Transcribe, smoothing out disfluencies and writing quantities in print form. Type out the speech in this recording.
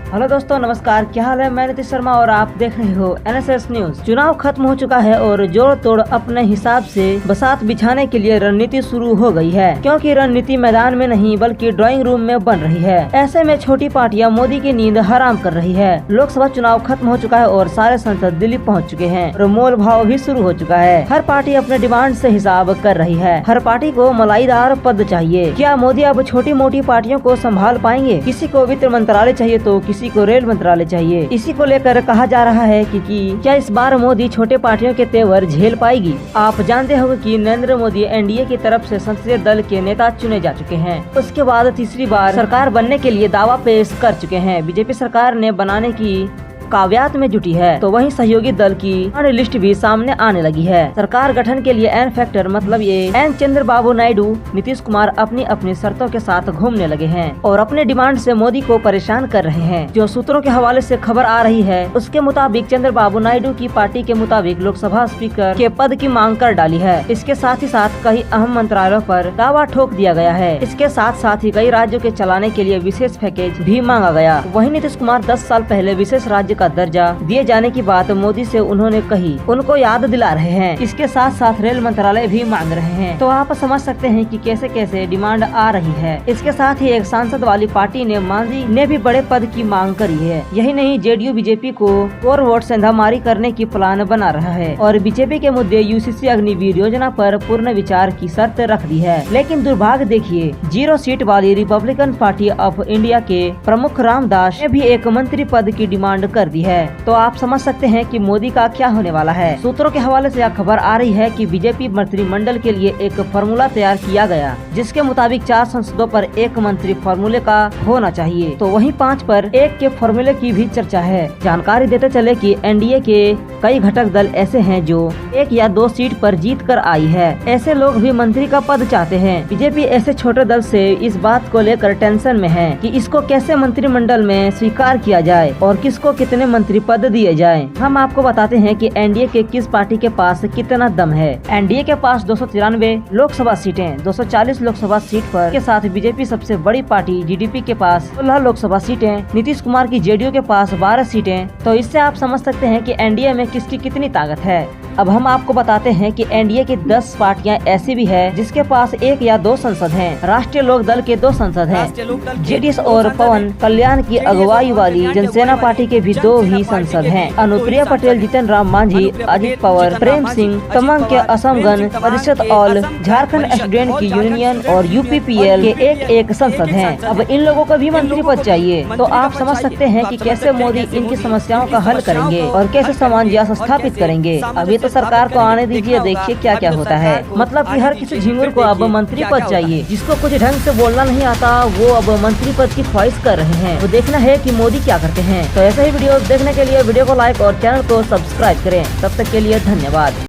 Hello दोस्तों, नमस्कार। क्या हाल है? मैं नीतीश शर्मा और आप देख रहे हो NSS न्यूज। चुनाव खत्म हो चुका है और जोड़ तोड़ अपने हिसाब से बसात बिछाने के लिए रणनीति शुरू हो गई है, क्योंकि रणनीति मैदान में नहीं बल्कि ड्राइंग रूम में बन रही है। ऐसे में छोटी पार्टियां मोदी की नींद हराम कर रही है। लोकसभा चुनाव खत्म हो चुका है और सारे सांसद दिल्ली पहुँच चुके हैं और मोल भाव भी शुरू हो चुका है। हर पार्टी अपने डिमांड से हिसाब कर रही है। हर पार्टी को मलाईदार पद चाहिए। क्या मोदी अब छोटी मोटी पार्टियों को संभाल पाएंगे? किसी को वित्त मंत्रालय चाहिए तो किसी को रेल मंत्रालय चाहिए। इसी को लेकर कहा जा रहा है कि क्या इस बार मोदी छोटे पार्टियों के तेवर झेल पाएगी? आप जानते होंगे कि नरेंद्र मोदी एनडीए की तरफ से संसदीय दल के नेता चुने जा चुके हैं। उसके बाद तीसरी बार सरकार बनने के लिए दावा पेश कर चुके हैं। बीजेपी सरकार ने बनाने की काव्यात में जुटी है, तो वहीं सहयोगी दल की लिस्ट भी सामने आने लगी है। सरकार गठन के लिए एन फैक्टर मतलब ये एन चंद्रबाबू नायडू, नीतीश कुमार अपनी अपनी शर्तों के साथ घूमने लगे हैं और अपने डिमांड से मोदी को परेशान कर रहे हैं। जो सूत्रों के हवाले से खबर आ रही है उसके मुताबिक चंद्रबाबू नायडू की पार्टी के मुताबिक लोकसभा स्पीकर के पद की मांग कर डाली है। इसके साथ ही साथ कई अहम मंत्रालयों पर दावा ठोक दिया गया है। इसके साथ साथ ही कई राज्यों के चलाने के लिए विशेष पैकेज भी मांगा गया। वहीं नीतीश कुमार 10 साल पहले विशेष राज्य का दर्जा दिए जाने की बात मोदी से उन्होंने कही, उनको याद दिला रहे हैं। इसके साथ साथ रेल मंत्रालय भी मांग रहे हैं। तो आप समझ सकते हैं कि कैसे कैसे डिमांड आ रही है। इसके साथ ही एक सांसद वाली पार्टी ने मांझी ने भी बड़े पद की मांग करी है। यही नहीं, जेडीयू बीजेपी को और वोट सेंधामारी करने की प्लान बना रहा है और बीजेपी के मुद्दे यूसीसी अग्निवीर योजना पर पूर्ण विचार की शर्त रख दी है। लेकिन दुर्भाग्य देखिए, 0 सीट वाली रिपब्लिकन पार्टी ऑफ इंडिया के प्रमुख रामदास ने भी एक मंत्री पद की डिमांड कर दी है। तो आप समझ सकते हैं कि मोदी का क्या होने वाला है। सूत्रों के हवाले से यह खबर आ रही है कि बीजेपी मंत्रिमंडल के लिए एक फार्मूला तैयार किया गया, जिसके मुताबिक 4 संसदों पर एक मंत्री फार्मूले का होना चाहिए, तो वहीं 5 पर 1 के फार्मूले की भी चर्चा है। जानकारी देते चले कि एनडीए के कई घटक दल ऐसे हैं जो 1 या 2 सीट पर जीत कर आई है। ऐसे लोग भी मंत्री का पद चाहते हैं। बीजेपी ऐसे छोटे दल से इस बात को लेकर टेंशन में है कि इसको कैसे मंत्रिमंडल में स्वीकार किया जाए और किसको कितने मंत्री पद दिए जाएं। हम आपको बताते हैं कि एनडीए के किस पार्टी के पास कितना दम है। एनडीए के पास 293 लोकसभा सीटें, 240 लोकसभा सीट पर के साथ बीजेपी सबसे बड़ी पार्टी, जीडीपी के पास 16 लोकसभा सीटें, नीतीश कुमार की जेडीयू के पास 12 सीटें। तो इससे आप समझ सकते हैं कि एनडीए में किसकी कितनी ताकत है। अब हम आपको बताते हैं कि एनडीए की 10 पार्टियां ऐसी भी है जिसके पास 1 या 2 संसद हैं। राष्ट्रीय लोक दल के 2 संसद हैं। जेडीएस और पवन कल्याण की अगुवाई वाली जनसेना पार्टी के भी 2 ही संसद हैं। अनुप्रिया पटेल, जीतन राम मांझी, अजित पवार, प्रेम सिंह, तमांग के असम गण परिषद और झारखंड स्टूडेंट की यूनियन और यूपीपीएल के 1 संसद हैं। अब इन लोगों को भी मंत्री पद चाहिए। तो आप समझ सकते हैं कि कैसे मोदी इनकी समस्याओं का हल करेंगे और कैसे सामंजस्य स्थापित करेंगे। अभी तो सरकार को आने दीजिए, देखिए क्या क्या होता है। मतलब कि हर किसी झिंगुर को अब मंत्री पद चाहिए। जिसको कुछ ढंग से बोलना नहीं आता वो अब मंत्री पद की ख्वाहिश कर रहे हैं। वो देखना है कि मोदी क्या करते हैं। तो ऐसे ही वीडियो देखने के लिए वीडियो को लाइक और चैनल को सब्सक्राइब करें। तब तक के लिए धन्यवाद।